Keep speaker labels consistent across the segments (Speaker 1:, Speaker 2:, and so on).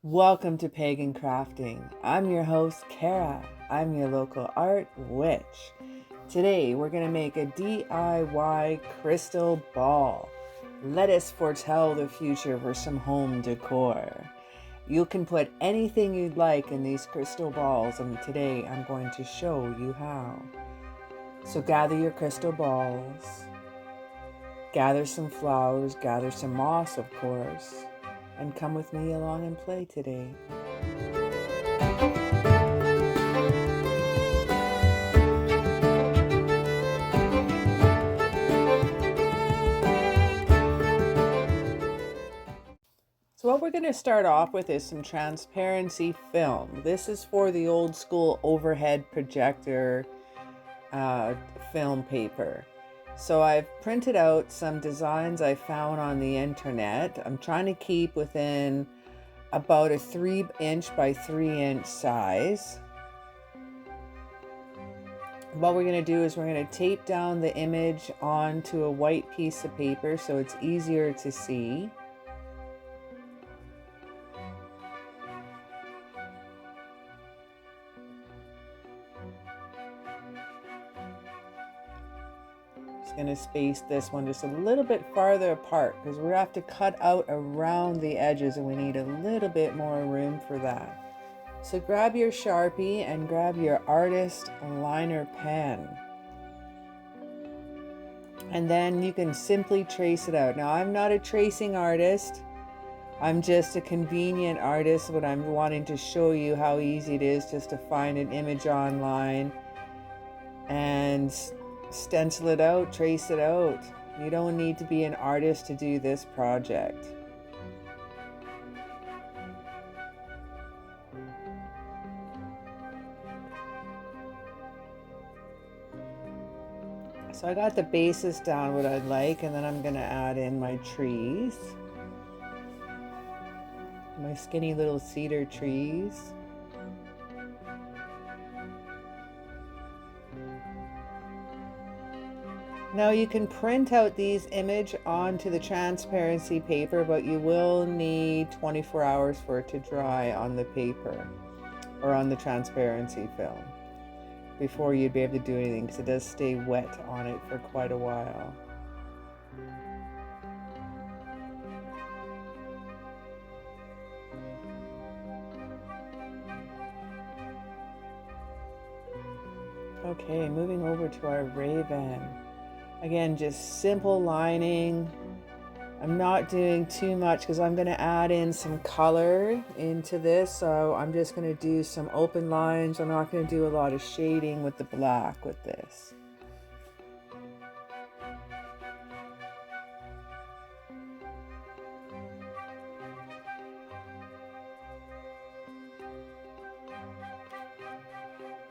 Speaker 1: Welcome to Pagan Crafting. I'm your host, Kara. I'm your local art witch. Today, we're going to make a DIY crystal ball. Let us foretell the future for some home decor. You can put anything you'd like in these crystal balls, and today I'm going to show you how. So gather your crystal balls, gather some flowers, gather some moss, of course, and come with me along and play today. So what we're going to start off with is some transparency film. This is for the old school overhead projector film paper. So I've printed out some designs I found on the internet. I'm trying to keep within about a 3" by 3" size. What we're going to do is we're going to tape down the image onto a white piece of paper so it's easier to see. Going to space this one just a little bit farther apart because we have to cut out around the edges and we need a little bit more room for that. So grab your Sharpie and grab your artist liner pen. And then you can simply trace it out. Now I'm not a tracing artist. I'm just a convenient artist, but I'm wanting to show you how easy it is just to find an image online and stencil it out, trace it out. You don't need to be an artist to do this project. So I got the basis down what I'd like, and then I'm going to add in my trees. My skinny little cedar trees. Now you can print out these images onto the transparency paper, but you will need 24 hours for it to dry on the paper or on the transparency film before you'd be able to do anything, because it does stay wet on it for quite a while. Okay, moving over to our raven. Again, just simple lining. I'm not doing too much because I'm going to add in some color into this. So I'm just going to do some open lines. I'm not going to do a lot of shading with the black with this.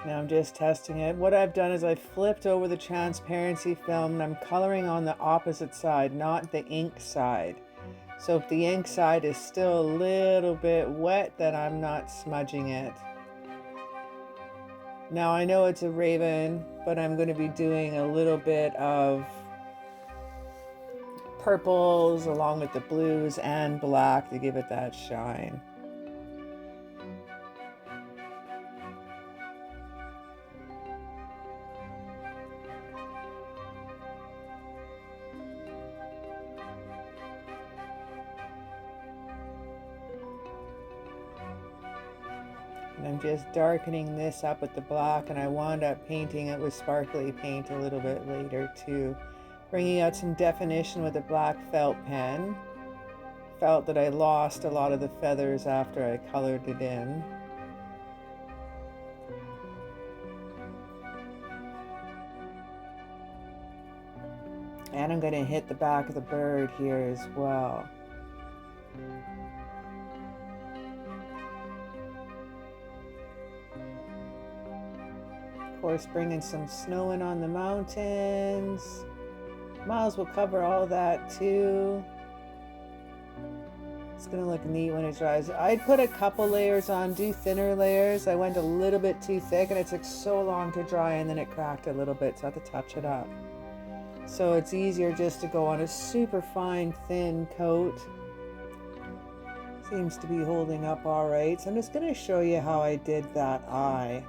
Speaker 1: Now I'm just testing it. What I've done is I flipped over the transparency film and I'm coloring on the opposite side, not the ink side. So if the ink side is still a little bit wet, then I'm not smudging it. Now I know it's a raven, but I'm going to be doing a little bit of purples along with the blues and black to give it that shine. And I'm just darkening this up with the black, and I wound up painting it with sparkly paint a little bit later too. Bringing out some definition with a black felt pen. Felt that I lost a lot of the feathers after I colored it in. And I'm going to hit the back of the bird here as well. Of course, bringing some snow in on the mountains. Miles will cover all that too. It's going to look neat when it dries. I'd put a couple layers on, do thinner layers. I went a little bit too thick and it took so long to dry, and then it cracked a little bit, so I had to touch it up. So it's easier just to go on a super fine thin coat. Seems to be holding up all right. So I'm just going to show you how I did that eye.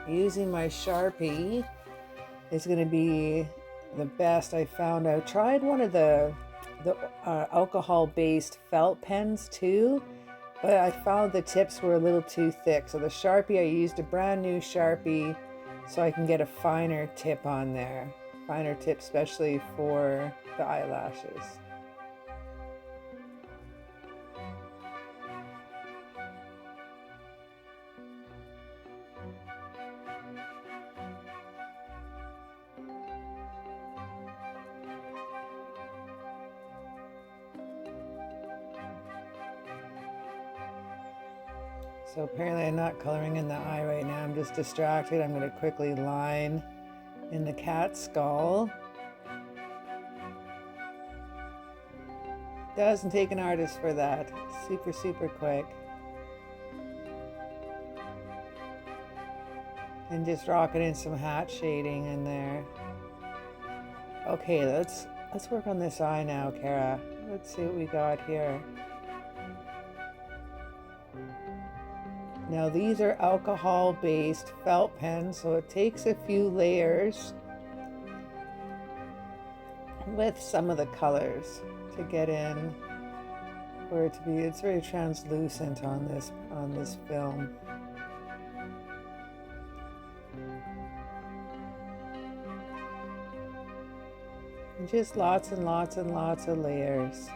Speaker 1: Using my Sharpie is going to be the best I found. I tried one of the alcohol-based felt pens too, but I found the tips were a little too thick. So the Sharpie, I used a brand new Sharpie so I can get a finer tip on there. Finer tip, especially for the eyelashes. So apparently I'm not coloring in the eye right now. I'm just distracted. I'm going to quickly line in the cat's skull. Doesn't take an artist for that. Super, super quick. And just rocking in some hat shading in there. Okay, let's work on this eye now, Kara. Let's see what we got here. Now these are alcohol-based felt pens, so it takes a few layers with some of the colors to get in for it to be. It's very translucent on this film. And just lots and lots and lots of layers.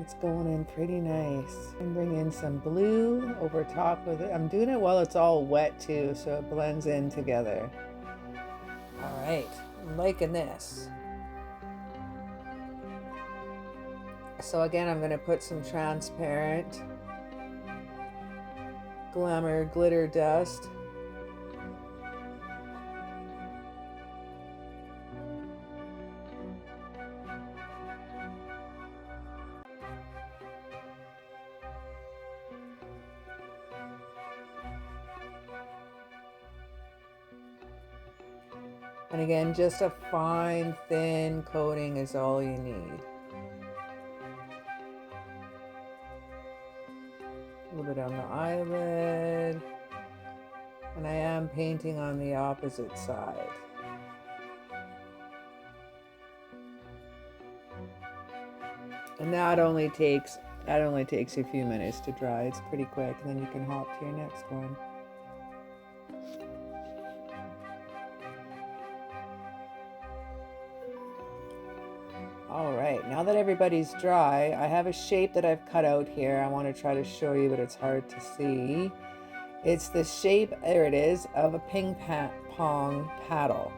Speaker 1: It's going in pretty nice. And bring in some blue over top with it. I'm doing it while it's all wet too, so it blends in together. All right, I'm liking this. So again, I'm going to put some transparent glamour glitter dust. And again, just a fine, thin coating is all you need. A little bit on the eyelid. And I am painting on the opposite side. And that only takes a few minutes to dry. It's pretty quick, and then you can hop to your next one. All right, now that everybody's dry, I have a shape that I've cut out here. I want to try to show you, but it's hard to see. It's the shape, there it is, of a ping pong paddle.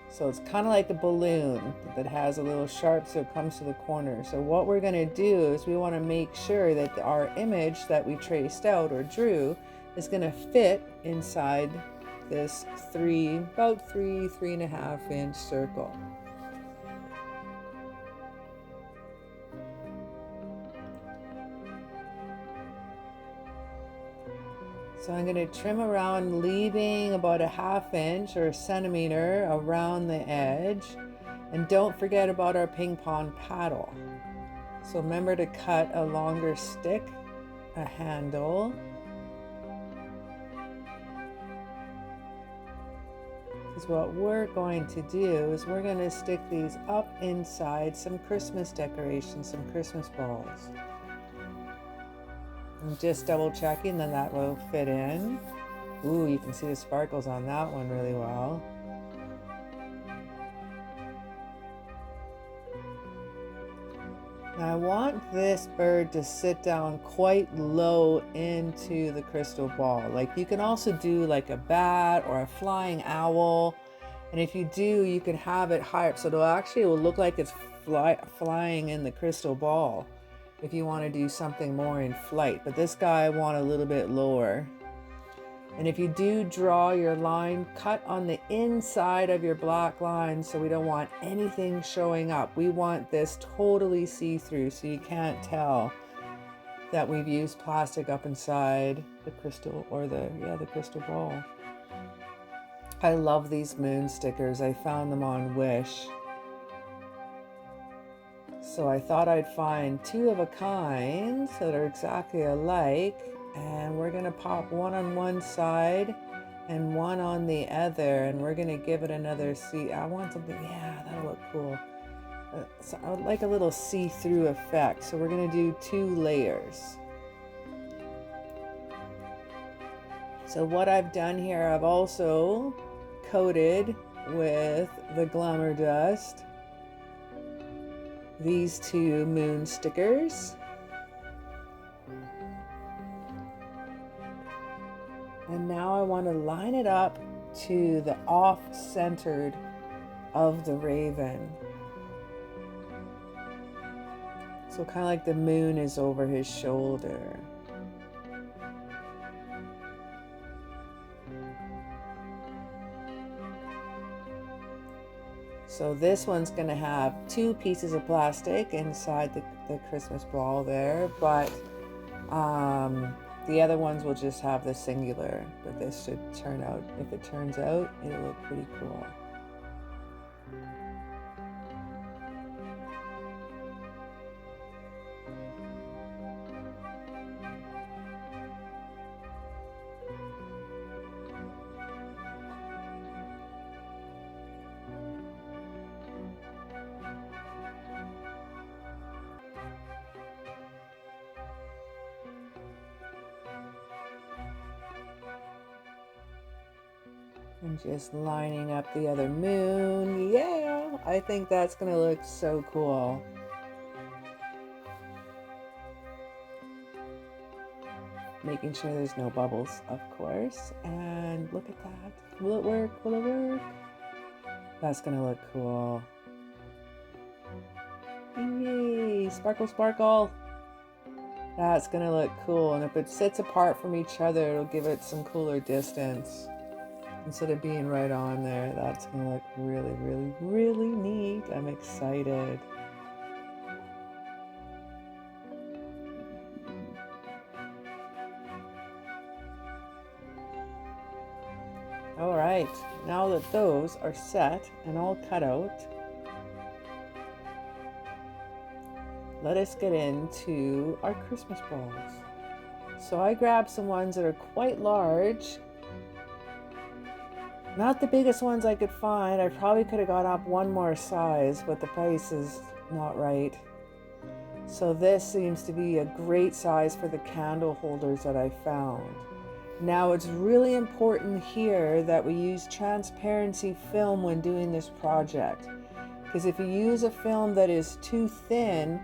Speaker 1: So it's kind of like a balloon that has a little sharp, so it comes to the corner. So what we're going to do is we want to make sure that our image that we traced out or drew is going to fit inside this about 3.5 inch circle. So I'm going to trim around, leaving about a 1/2 inch or a centimeter around the edge. And don't forget about our ping pong paddle. So remember to cut a longer stick, a handle. Because what we're going to do is we're going to stick these up inside some Christmas decorations, some Christmas balls. I'm just double checking that will fit in. Ooh, you can see the sparkles on that one really well. Now I want this bird to sit down quite low into the crystal ball. Like you can also do like a bat or a flying owl. And if you do, you can have it higher. So it will look like it's flying in the crystal ball. If you want to do something more in flight, but this guy I want a little bit lower. And if you do draw your line, cut on the inside of your black line, so we don't want anything showing up. We want this totally see-through, so you can't tell that we've used plastic up inside the crystal or the crystal ball. I love these moon stickers. I found them on Wish. So I thought I'd find two of a kind that are exactly alike, and we're gonna pop one on one side and one on the other, and we're gonna give it another I want something, yeah, that'll look cool. So I would like a little see-through effect, so we're gonna do 2 layers. So what I've done here, I've also coated with the Glamour Dust these 2 moon stickers. And now I want to line it up to the off-centered of the raven. So kind of like the moon is over his shoulder. So this one's going to have 2 pieces of plastic inside the Christmas ball there, but the other ones will just have the singular. But this should turn out, if it turns out, it'll look pretty cool. And just lining up the other moon. Yeah, I think that's gonna look so cool. Making sure there's no bubbles, of course. And look at that. Will it work? Will it work? That's gonna look cool. Yay! Sparkle, sparkle. That's gonna look cool. And if it sits apart from each other, it'll give it some cooler distance. Instead of being right on there, that's gonna look really, really, really neat. I'm excited. All right, now that those are set and all cut out, let us get into our Christmas balls. So I grabbed some ones that are quite large. Not the biggest ones I could find. I probably could have got up one more size, but the price is not right. So this seems to be a great size for the candle holders that I found. Now it's really important here that we use transparency film when doing this project. Because if you use a film that is too thin,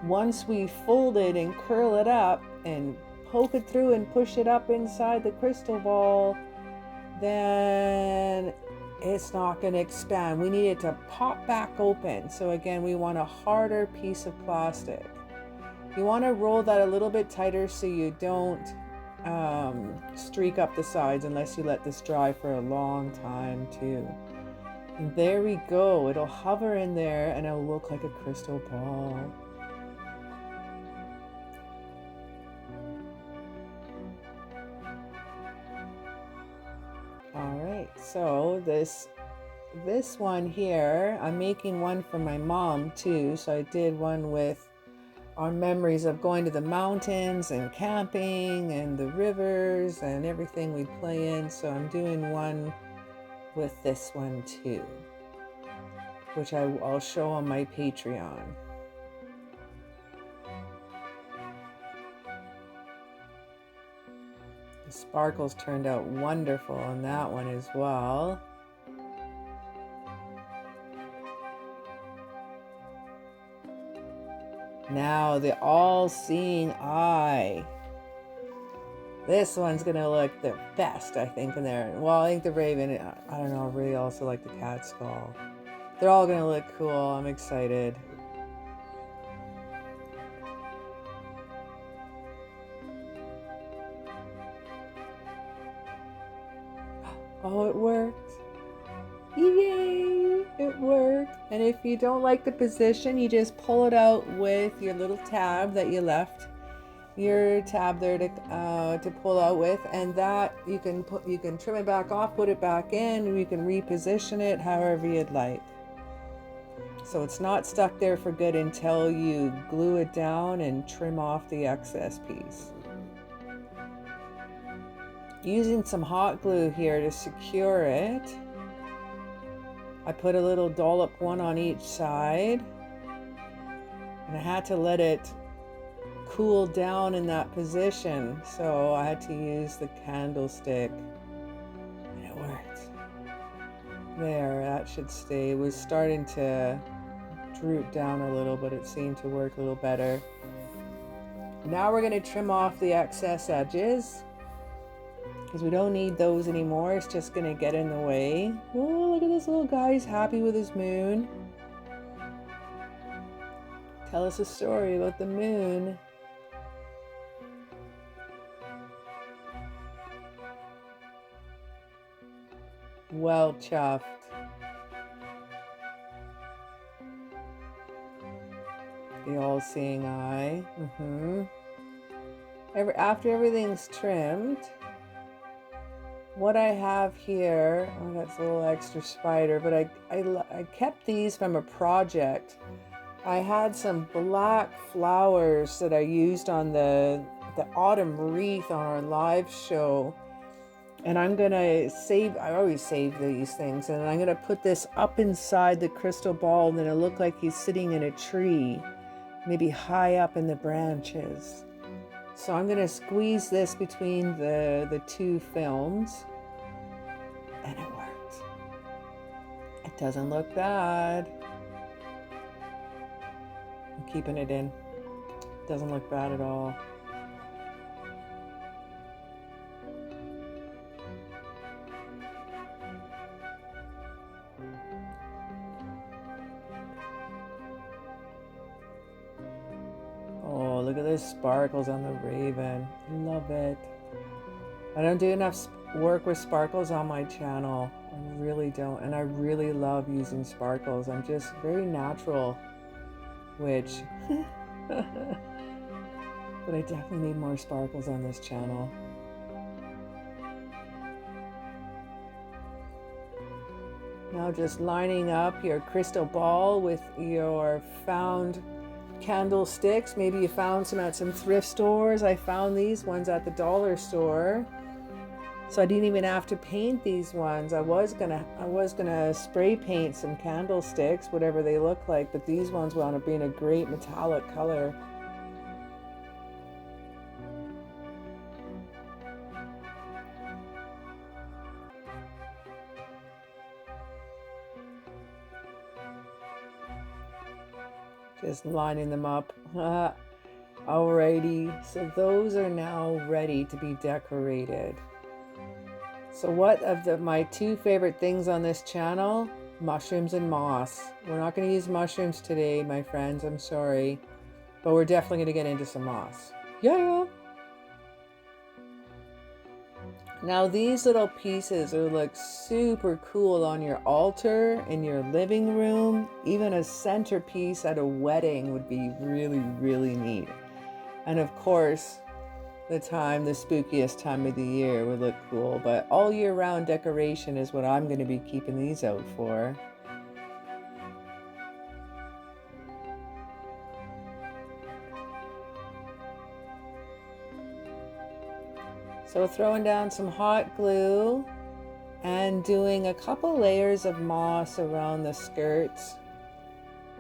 Speaker 1: once we fold it and curl it up and poke it through and push it up inside the crystal ball, then it's not going to expand. We need it to pop back open. So again, we want a harder piece of plastic. You want to roll that a little bit tighter so you don't streak up the sides unless you let this dry for a long time too. And there we go. It'll hover in there and it'll look like a crystal ball. So this one here, I'm making one for my mom too. So I did one with our memories of going to the mountains and camping and the rivers and everything we'd play in. So I'm doing one with this one too, which I'll show on my Patreon. The sparkles turned out wonderful on that one as well. Now the all-seeing eye. This one's gonna look the best, I think, in there. Well, I think the raven, I don't know, I really also like the cat skull. They're all gonna look cool. I'm excited. Oh, it worked. Yay! It worked. And if you don't like the position, you just pull it out with your little tab that you left your tab there to pull out with, and that you can trim it back off, put it back in, you can reposition it however you'd like. So it's not stuck there for good until you glue it down and trim off the excess piece. Using some hot glue here to secure it. I put a little dollop, one on each side, and I had to let it cool down in that position, so I had to use the candlestick, and it worked. There, that should stay. It was starting to droop down a little, but it seemed to work a little better. Now we're going to trim off the excess edges, because we don't need those anymore. It's just going to get in the way. Oh, look at this little guy. He's happy with his moon. Tell us a story about the moon. Well chuffed. The all-seeing eye. After everything's trimmed, what I have here, oh, that's a little extra spider, but I kept these from a project. I had some black flowers that I used on the autumn wreath on our live show. And I'm gonna save, I always save these things, and I'm gonna put this up inside the crystal ball, and then it'll look like he's sitting in a tree, maybe high up in the branches. So I'm gonna squeeze this between the two films, and it worked. It doesn't look bad. I'm keeping it in. Doesn't look bad at all. Oh, look at those sparkles on the raven. Love it. I don't do enough work with sparkles on my channel. I really don't. And I really love using sparkles. I'm just very natural, which... but I definitely need more sparkles on this channel. Now just lining up your crystal ball with your found candlesticks. Maybe you found some at some thrift stores. I found these ones at the dollar store, so I didn't even have to paint these ones. I was gonna spray paint some candlesticks, whatever they look like, but these ones wound up being a great metallic color. Just lining them up. Alrighty, so those are now ready to be decorated. So what of my two favorite things on this channel? Mushrooms and moss. We're not going to use mushrooms today, my friends. I'm sorry. But we're definitely going to get into some moss. Yeah. Now these little pieces are like super cool on your altar, in your living room. Even a centerpiece at a wedding would be really, really neat. And of course, the spookiest time of the year would look cool. But all year round decoration is what I'm going to be keeping these out for. So throwing down some hot glue and doing a couple layers of moss around the skirts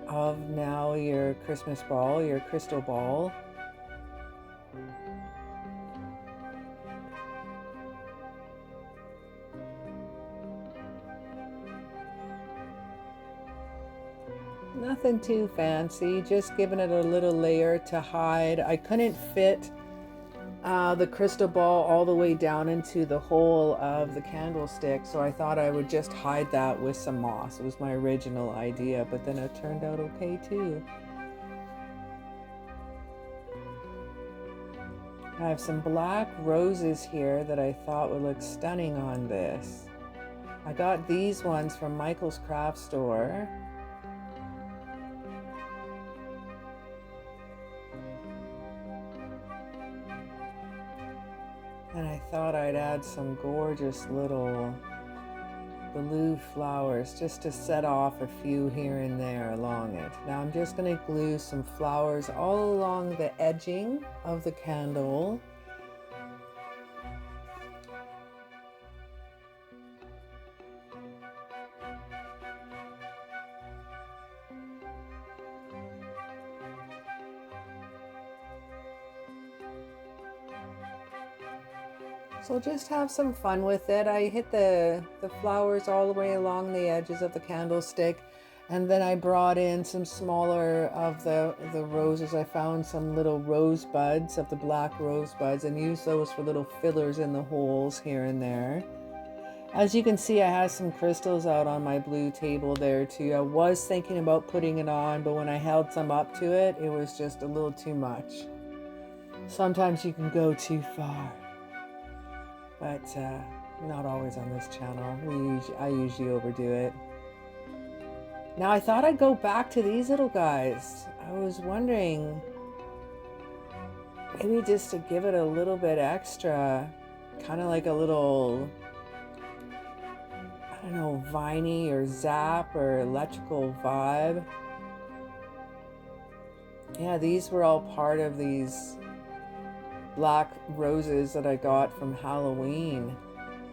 Speaker 1: of now your Christmas ball, your crystal ball. Nothing too fancy, just giving it a little layer to hide. I couldn't fit the crystal ball all the way down into the hole of the candlestick, so I thought I would just hide that with some moss. It was my original idea, but then it turned out okay too. I have some black roses here that I thought would look stunning on this. I got these ones from Michael's craft store. And I thought I'd add some gorgeous little blue flowers just to set off a few here and there along it. Now I'm just going to glue some flowers all along the edging of the candle. So just have some fun with it. I hit the flowers all the way along the edges of the candlestick, and then I brought in some smaller of the roses. I found some little rosebuds of the black rosebuds and used those for little fillers in the holes here and there. As you can see, I have some crystals out on my blue table there too. I was thinking about putting it on, but when I held some up to it, it was just a little too much. Sometimes you can go too far. But not always on this channel. I usually overdo it. Now I thought I'd go back to these little guys. I was wondering, maybe just to give it a little bit extra, kind of like a little, I don't know, viney or zap or electrical vibe. Yeah, these were all part of these black roses that I got from Halloween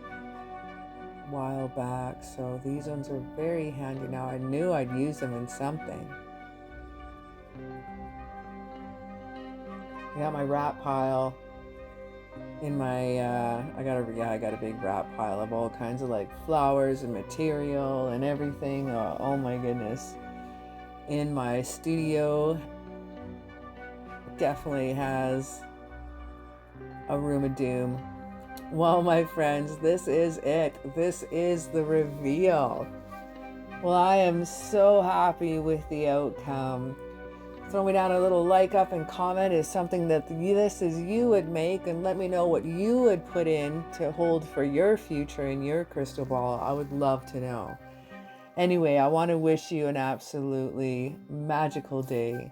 Speaker 1: a while back. So these ones are very handy now. I knew I'd use them in something. I got my wrap pile in my I got a big wrap pile of all kinds of like flowers and material and everything. Oh my goodness. In my studio. Definitely has a room of doom. Well, my friends, this is it. This is the reveal. Well, I am so happy with the outcome. Throw me down a little like up and comment is something that this is you would make, and let me know what you would put in to hold for your future in your crystal ball. I would love to know. Anyway, I want to wish you an absolutely magical day.